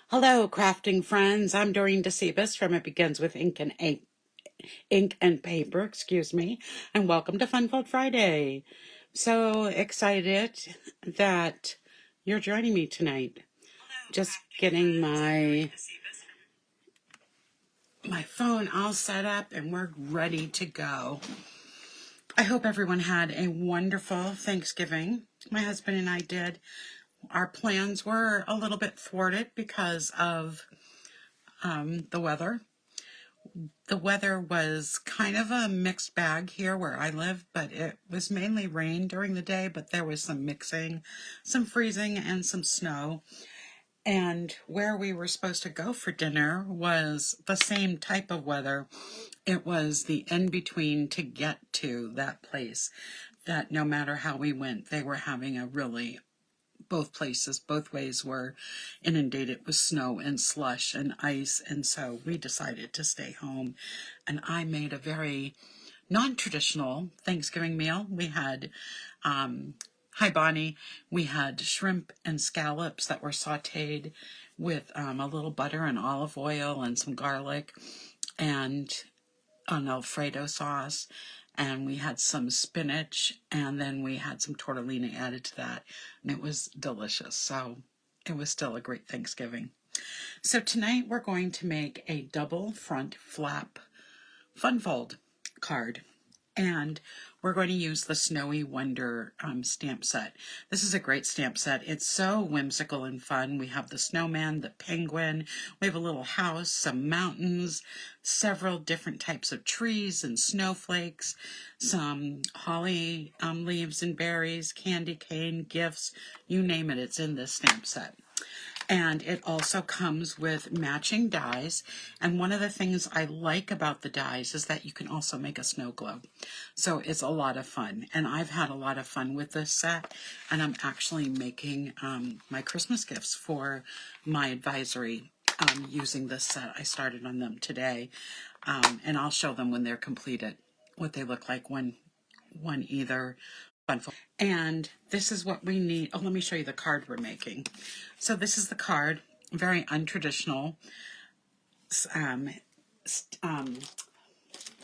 Hello, crafting friends. I'm Dorene Decibus from It Begins with Ink and Paper, and welcome to Funfold Friday. So excited that you're joining me tonight. Just getting my phone all set up and we're ready to go. I hope everyone had a wonderful Thanksgiving. My husband and I did. Our plans were a little bit thwarted because of the weather. The weather was kind of a mixed bag here where I live, but it was mainly rain during the day, but there was some mixing, some freezing, and some snow. And where we were supposed to go for dinner was the same type of weather. It was the in-between to get to that place, that no matter how we went, they were having a really both ways were inundated with snow and slush and ice, and so we decided to stay home. And I made a very non-traditional Thanksgiving meal. We had hi Bonnie, we had shrimp and scallops that were sauteed with a little butter and olive oil and some garlic and an Alfredo sauce, and we had some spinach, and then we had some tortellini added to that, and it was delicious. So it was still a great Thanksgiving. So tonight we're going to make a double front flap funfold card, and we're going to use the Snowy Wonder stamp set. This is a great stamp set. It's so whimsical and fun. We have the snowman, the penguin, we have a little house, some mountains, several different types of trees and snowflakes, some holly leaves and berries, candy cane, gifts, you name it, it's in this stamp set. And it also comes with matching dies. And one of the things I like about the dies is that you can also make a snow globe. So it's a lot of fun. And I've had a lot of fun with this set. And I'm actually making my Christmas gifts for my advisory using this set. I started on them today. And I'll show them when they're completed, what they look like when either. And this is what we need. Oh, let me show you the card we're making. So this is the card, very untraditional,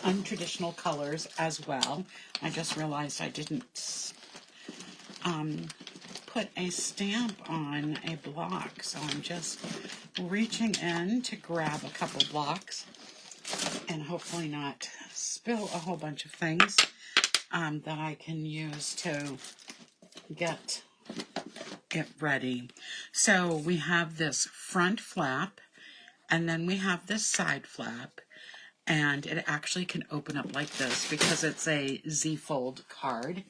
untraditional colors as well. I just realized I didn't put a stamp on a block, so I'm just reaching in to grab a couple blocks and hopefully not spill a whole bunch of things that I can use to get it ready. So we have this front flap, and then we have this side flap, and it actually can open up like this because it's a Z-fold card.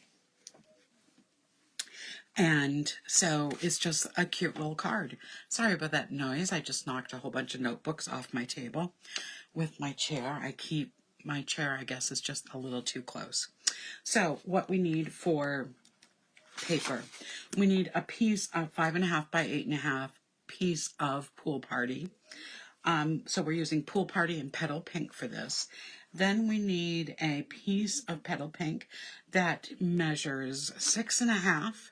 And so it's just a cute little card. Sorry about that noise. I just knocked a whole bunch of notebooks off my table with my chair. My chair, I guess, is just a little too close. So what we need for paper, we need a piece of 5.5 by 8.5 piece of Pool Party. So we're using Pool Party and Petal Pink for this. Then we need a piece of Petal Pink that measures 6.5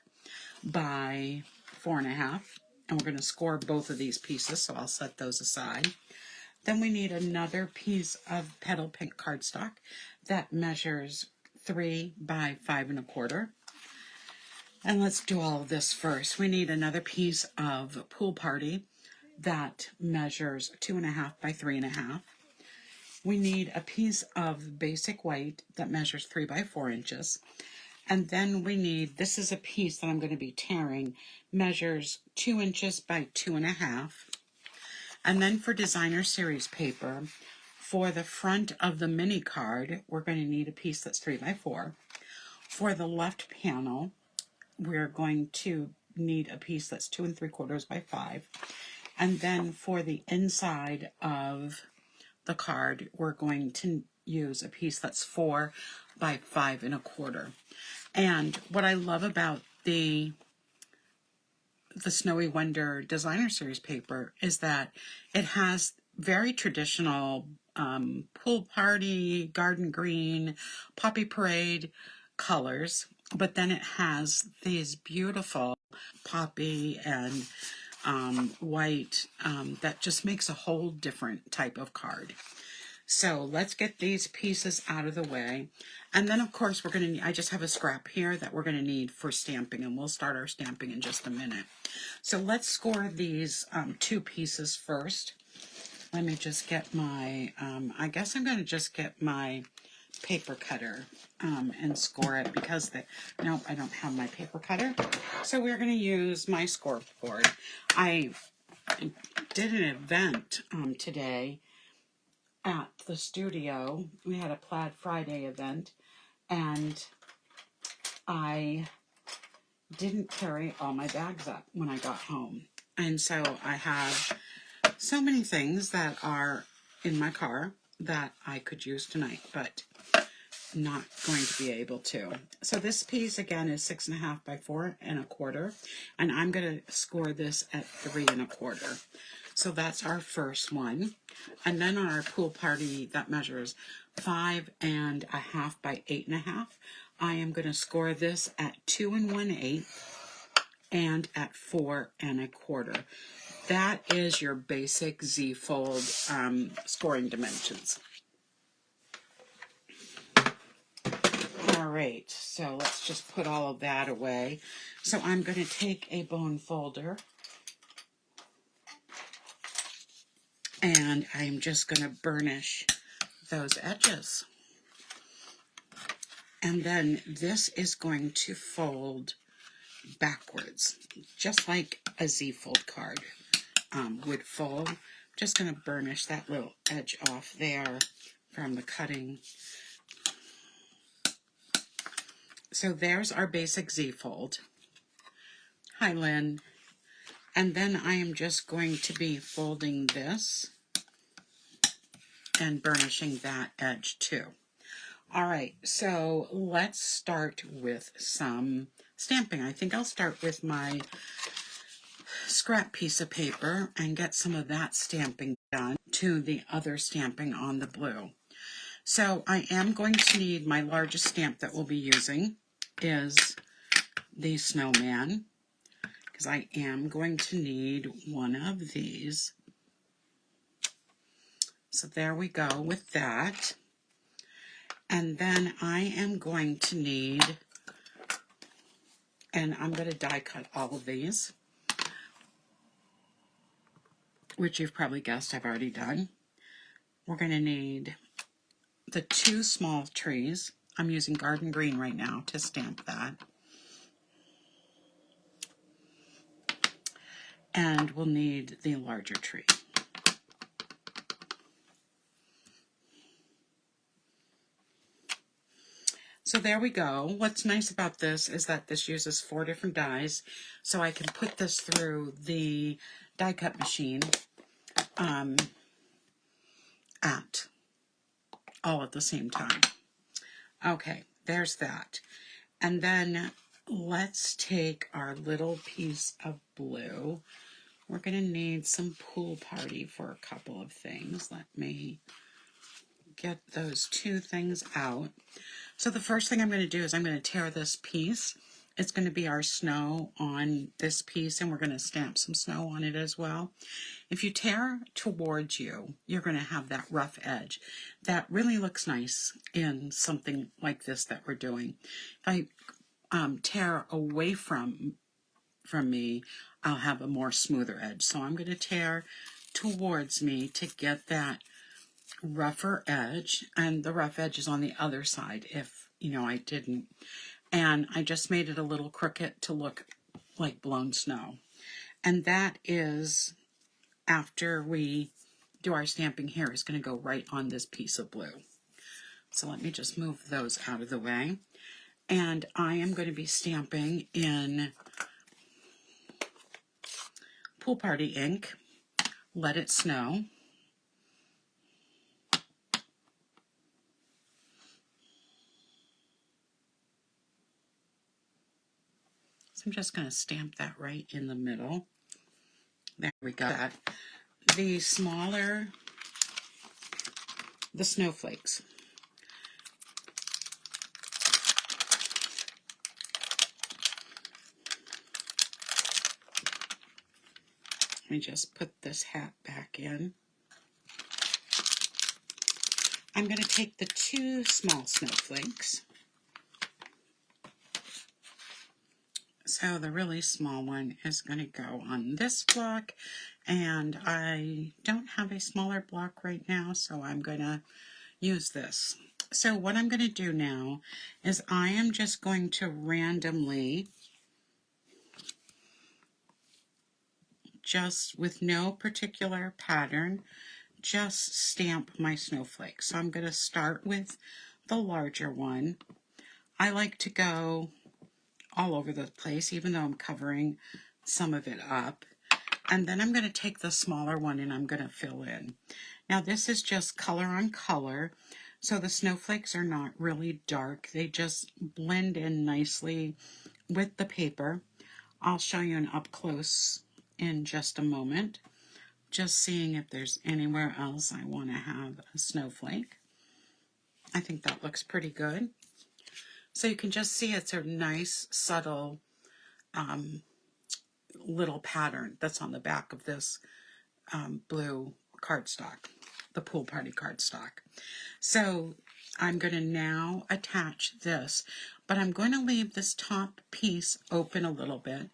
by 4.5, and we're going to score both of these pieces, so I'll set those aside. Then we need another piece of Petal Pink cardstock that measures 3 by 5.25. And let's do all of this first. We need another piece of Pool Party that measures 2.5 by 3.5. We need a piece of Basic White that measures 3 by 4 inches. And then we need, this is a piece that I'm going to be tearing, measures 2 inches by 2.5. And then for designer series paper, for the front of the mini card, we're going to need a piece that's 3 by 4. For the left panel, we're going to need a piece that's 2 3/4 by 5. And then for the inside of the card, we're going to use a piece that's 4 by 5.25. And what I love about the Snowy Wonder Designer Series paper is that it has very traditional Pool Party, Garden Green, Poppy Parade colors, but then it has these beautiful poppy and white that just makes a whole different type of card. So let's get these pieces out of the way. And then of course we're going to need, I just have a scrap here that we're going to need for stamping, and we'll start our stamping in just a minute. So let's score these 2 pieces first. Let me just get my, I guess I'm going to just get my paper cutter and score it, because no, I don't have my paper cutter. So we're going to use my scoreboard. I did an event today at the studio. We had a Plaid Friday event, and I didn't carry all my bags up when I got home. And so I have so many things that are in my car that I could use tonight, but not going to be able to. So this piece again is 6.5 by 4 1/4, and I'm going to score this at 3 1/4. So that's our first one. And then on our pool party that measures 5.5 by 8.5, I am going to score this at 2 1/8 and at 4 1/4. That is your basic Z-fold scoring dimensions. All right, so let's just put all of that away. So I'm going to take a bone folder, and I'm just going to burnish those edges. And then this is going to fold backwards, just like a Z-fold card would fold. Just going to burnish that little edge off there from the cutting. So there's our basic Z-fold. Hi, Lynn. And then I am just going to be folding this and burnishing that edge too. All right, so let's start with some stamping. I think I'll start with my scrap piece of paper and get some of that stamping done to the other stamping on the blue. So I am going to need, my largest stamp that we'll be using is the snowman, because I am going to need one of these. So there we go with that. And then I am going to need, and I'm going to die cut all of these, which you've probably guessed I've already done. We're going to need the 2 small trees. I'm using garden green right now to stamp that. And we'll need the larger tree. So there we go. What's nice about this is that this uses 4 different dies, so I can put this through the die cut machine at all at the same time. Okay, there's that. And then let's take our little piece of blue. We're going to need some pool party for a couple of things. Let me get those 2 things out. So the first thing I'm going to do is I'm going to tear this piece. It's going to be our snow on this piece, and we're going to stamp some snow on it as well. If you tear towards you, you're going to have that rough edge. That really looks nice in something like this that we're doing. If I tear away from me, I'll have a more smoother edge. So I'm going to tear towards me to get that rougher edge, and the rough edge is on the other side if I didn't, and I just made it a little crooked to look like blown snow. And that is, after we do our stamping here, is going to go right on this piece of blue. So let me just move those out of the way, and I am going to be stamping in Pool Party ink, Let It Snow. I'm just going to stamp that right in the middle. There we go. The smaller, the snowflakes. Let me just put this hat back in. I'm going to take the 2 small snowflakes. So the really small one is going to go on this block, and I don't have a smaller block right now, so I'm going to use this. So what I'm going to do now is I am just going to randomly, just with no particular pattern, just stamp my snowflakes. So I'm going to start with the larger one. I like to go all over the place, even though I'm covering some of it up. And then I'm going to take the smaller one and I'm going to fill in. Now this is just color on color, so the snowflakes are not really dark. They just blend in nicely with the paper. I'll show you an up close in just a moment. Just seeing if there's anywhere else I want to have a snowflake. I think that looks pretty good. So you can just see it's a nice, subtle little pattern that's on the back of this blue cardstock, the pool party cardstock. So I'm going to now attach this, but I'm going to leave this top piece open a little bit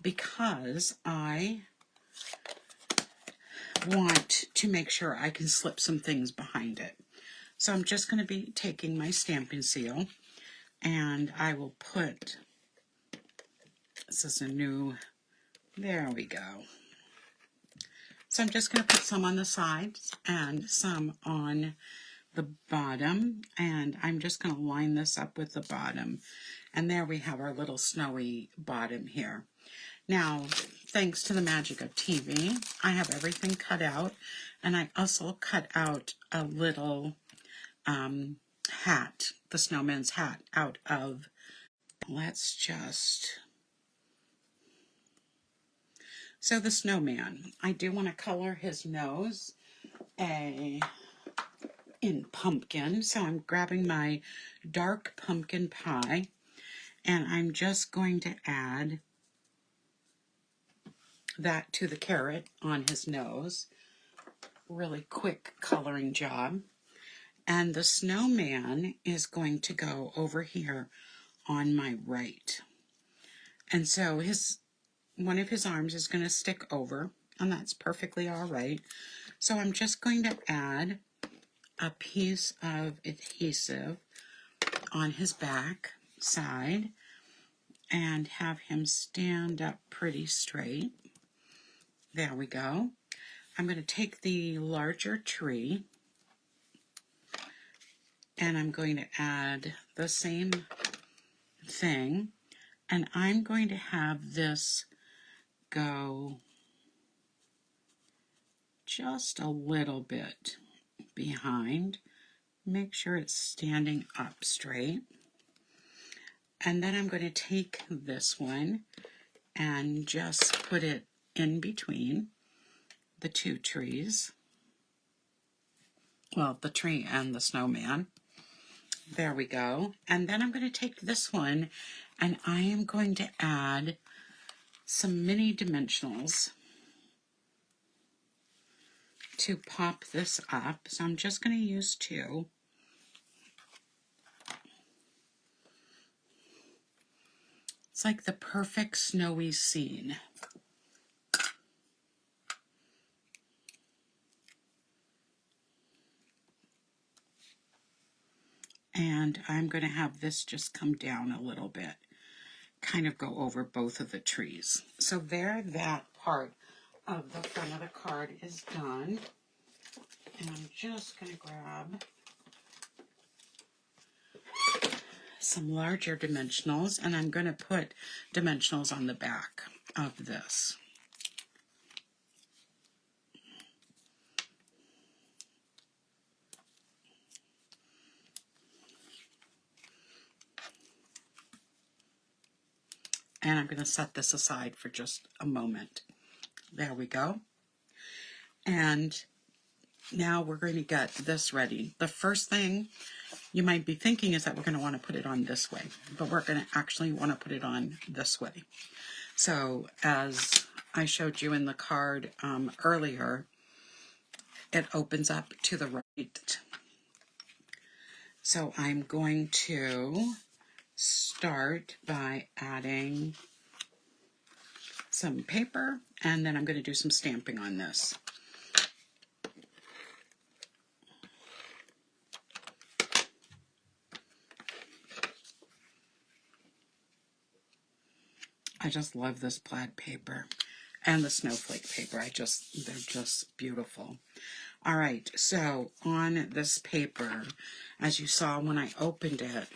because I want to make sure I can slip some things behind it. So I'm just going to be taking my Stampin' Seal, and I will put, this is a new, there we go. So I'm just going to put some on the sides and some on the bottom, and I'm just going to line this up with the bottom. And there we have our little snowy bottom here. Now, thanks to the magic of TV, I have everything cut out, and I also cut out a little hat, the snowman's hat, out of, let's just, so the snowman, I do want to color his nose in pumpkin, so I'm grabbing my dark pumpkin pie, and I'm just going to add that to the carrot on his nose. Really quick coloring job. And the snowman is going to go over here on my right. And so one of his arms is going to stick over, and that's perfectly all right. So I'm just going to add a piece of adhesive on his back side and have him stand up pretty straight. There we go. I'm going to take the larger tree and I'm going to add the same thing, and I'm going to have this go just a little bit behind. Make sure it's standing up straight. And then I'm going to take this one and just put it in between the 2 trees. Well, the tree and the snowman. There we go. And then I'm going to take this one and I am going to add some mini dimensionals to pop this up. So I'm just going to use 2. It's like the perfect snowy scene. And I'm going to have this just come down a little bit, kind of go over both of the trees. So there, that part of the front of the card is done. And I'm just going to grab some larger dimensionals, and I'm going to put dimensionals on the back of this. And I'm going to set this aside for just a moment. There we go. And now we're going to get this ready. The first thing you might be thinking is that we're going to want to put it on this way, but we're going to actually want to put it on this way. So as I showed you in the card earlier, it opens up to the right. So I'm going to start by adding some paper, and then I'm going to do some stamping on this. I just love this plaid paper and the snowflake paper. They're just beautiful. All right, so on this paper, as you saw when I opened it,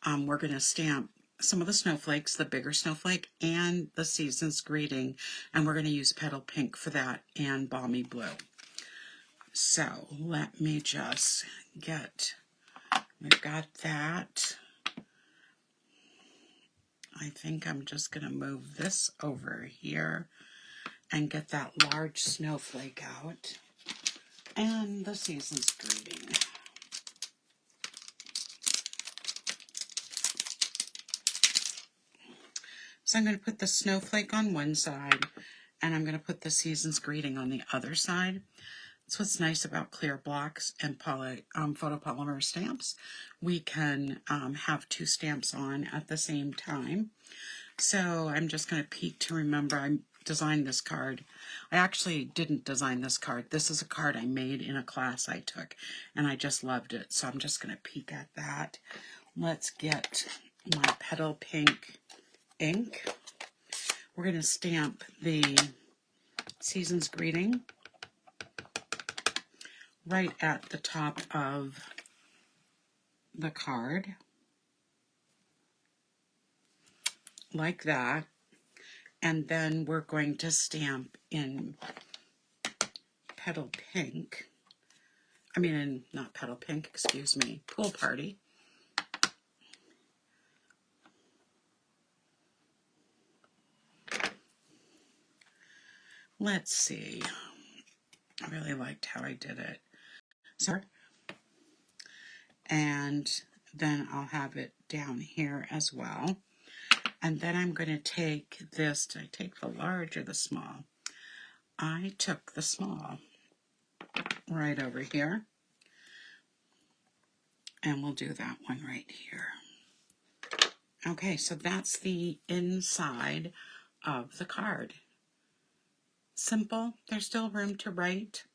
we're going to stamp some of the snowflakes, the bigger snowflake, and the season's greeting, and we're going to use Petal Pink for that and Balmy Blue. So let me just we've got that. I think I'm just going to move this over here and get that large snowflake out and the season's greeting. So I'm going to put the snowflake on one side, and I'm going to put the season's greeting on the other side. That's what's nice about clear blocks and photopolymer stamps. We can have two stamps on at the same time. So I'm just going to peek to remember I designed this card. I actually didn't design this card. This is a card I made in a class I took, and I just loved it. So I'm just going to peek at that. Let's get my Petal Pink ink. We're going to stamp the season's greeting right at the top of the card, like that, and then we're going to stamp in Petal Pink, not Petal Pink, excuse me, Pool Party. Let's see, I really liked how I did it. So, and then I'll have it down here as well. And then I'm going to take this. Did I take the large or the small? I took the small right over here. And we'll do that one right here. Okay, so that's the inside of the card. Simple. There's still room to write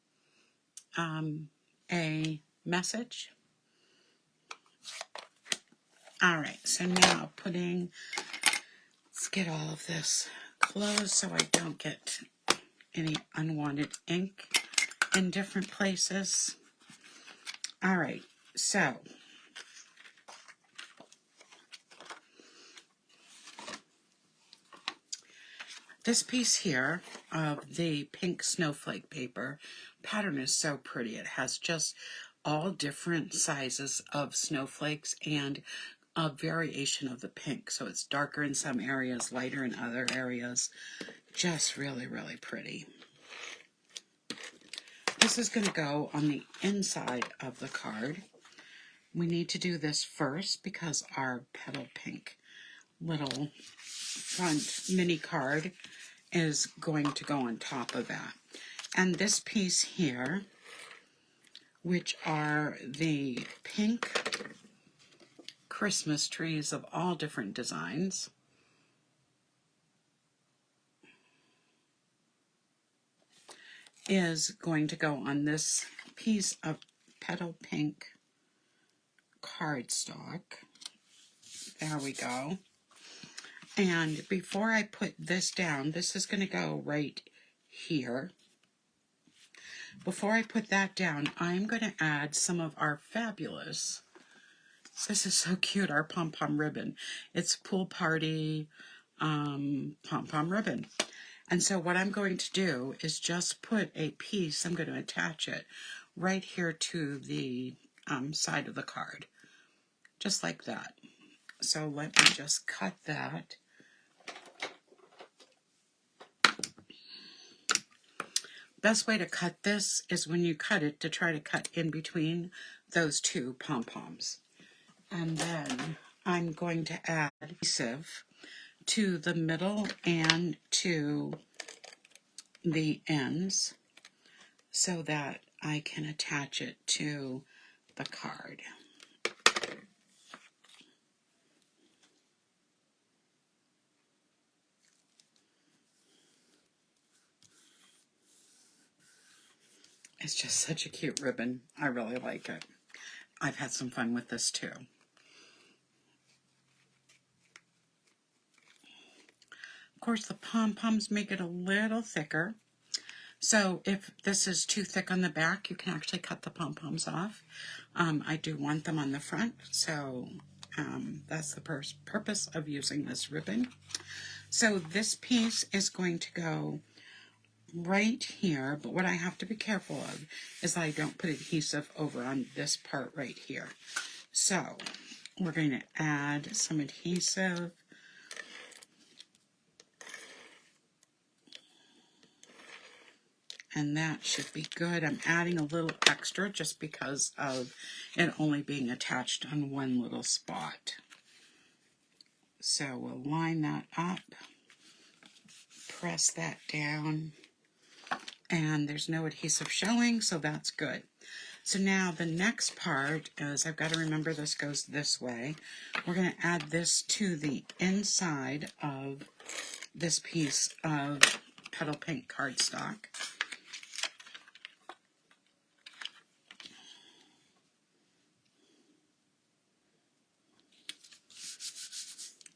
a message. All right, so now let's get all of this closed so I don't get any unwanted ink in different places. All right, so this piece here of the pink snowflake paper pattern is so pretty. It has just all different sizes of snowflakes and a variation of the pink. So it's darker in some areas, lighter in other areas. Just really, really pretty. This is going to go on the inside of the card. We need to do this first because our Petal Pink little front mini card is going to go on top of that. And this piece here, which are the pink Christmas trees of all different designs, is going to go on this piece of Petal Pink cardstock. There we go. And before I put this down, this is going to go right here. Before I put that down, I'm going to add some of our fabulous, this is so cute, our pom-pom ribbon. It's Pool Party pom-pom ribbon. And so what I'm going to do is just put a piece, I'm going to attach it right here to the side of the card, just like that. So let me just cut that. Best way to cut this is when you cut it to try to cut in between those two pom-poms. And then I'm going to add adhesive to the middle and to the ends so that I can attach it to the card. It's just such a cute ribbon. I really like it. I've had some fun with this too. Of course, the pom-poms make it a little thicker. So if this is too thick on the back, you can actually cut the pom-poms off. I do want them on the front, so that's the purpose of using this ribbon. So this piece is going to go right here, but what I have to be careful of is I don't put adhesive over on this part right here. So we're going to add some adhesive. And that should be good. I'm adding a little extra just because of it only being attached on one little spot. So we'll line that up, press that down, and there's no adhesive showing, so that's good. So now the next part is, I've got to remember this goes this way. We're going to add this to the inside of this piece of Petal Pink cardstock.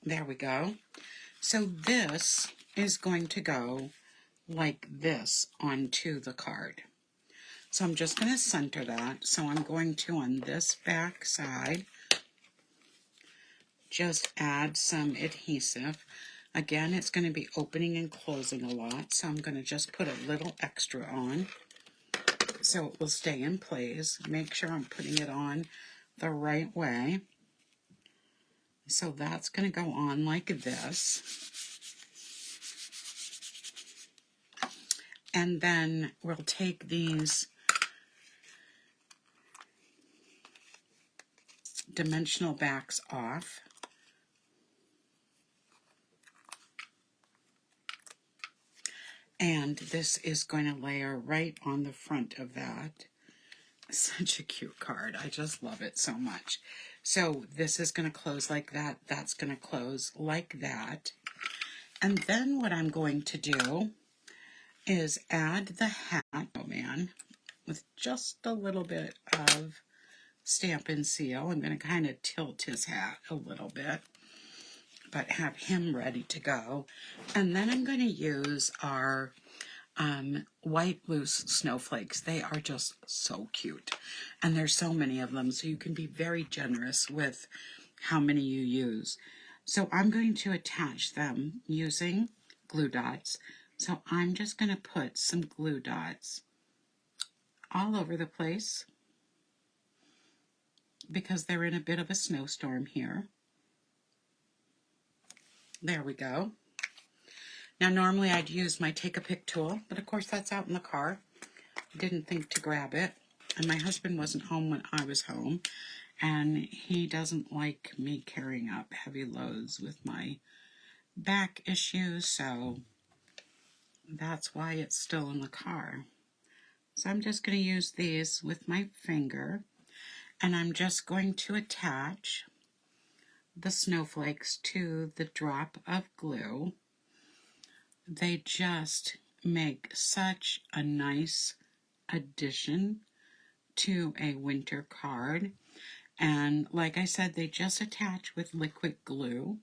There we go. So this is going to go like this onto the card. So I'm just going to center that. So I'm going to, on this back side, just add some adhesive. Again, it's going to be opening and closing a lot, so I'm going to just put a little extra on so it will stay in place. Make sure I'm putting it on the right way. So that's going to go on like this. And then we'll take these dimensional backs off. And this is going to layer right on the front of that. Such a cute card. I just love it so much. So this is going to close like that. That's going to close like that. And then what I'm going to do is add the hat, oh man, with just a little bit of Stampin' Seal. I'm going to kind of tilt his hat a little bit, but have him ready to go. And then I'm going to use our white loose snowflakes. They are just so cute. And there's so many of them, so you can be very generous with how many you use. So I'm going to attach them using glue dots. So I'm just going to put some glue dots all over the place because they're in a bit of a snowstorm here. There we go. Now normally I'd use my take-a-pick tool, but of course that's out in the car. Didn't think to grab it. And my husband wasn't home when I was home, and he doesn't like me carrying up heavy loads with my back issues, so that's why it's still in the car. So I'm just going to use these with my finger, and I'm just going to attach the snowflakes to the drop of glue. They just make such a nice addition to a winter card. And like I said, they just attach with liquid glue.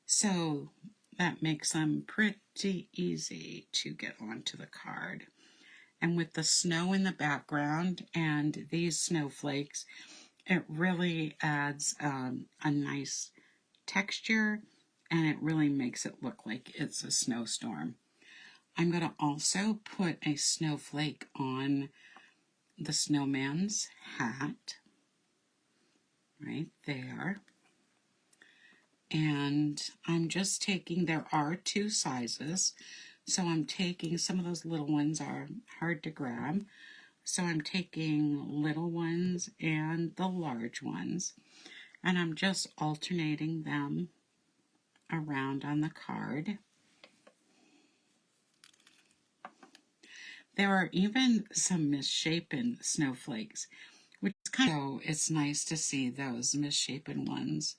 So that makes them pretty easy to get onto the card. And with the snow in the background and these snowflakes, it really adds a nice texture, and it really makes it look like it's a snowstorm. I'm going to also put a snowflake on the snowman's hat right there. And I'm just taking, there are two sizes, so I'm taking, some of those little ones are hard to grab, so I'm taking little ones and the large ones, and I'm just alternating them around on the card. There are even some misshapen snowflakes, which is so it's nice to see those misshapen ones.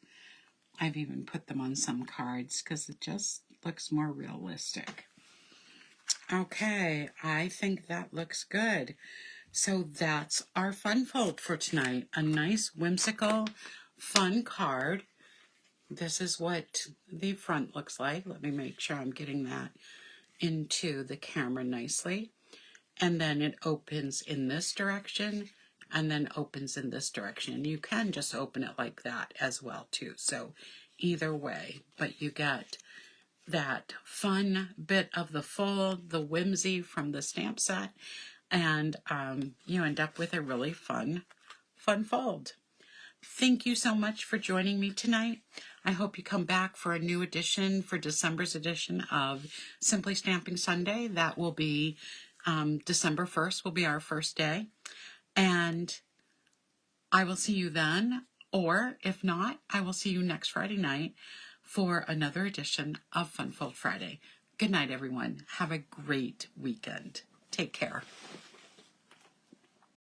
I've even put them on some cards because it just looks more realistic. Okay, I think that looks good. So that's our fun fold for tonight. A nice, whimsical, fun card. This is what the front looks like. Let me make sure I'm getting that into the camera nicely. And then it opens in this direction and then opens in this direction. You can just open it like that as well too. So either way, but you get that fun bit of the fold, the whimsy from the stamp set, and you end up with a really fun fold. Thank you so much for joining me tonight. I hope you come back for a new edition, for December's edition of Simply Stamping Sunday. That will be December 1st will be our first day. And I will see you then, or if not, I will see you next Friday night for another edition of Fun Fold Friday. Good night, everyone. Have a great weekend. Take care.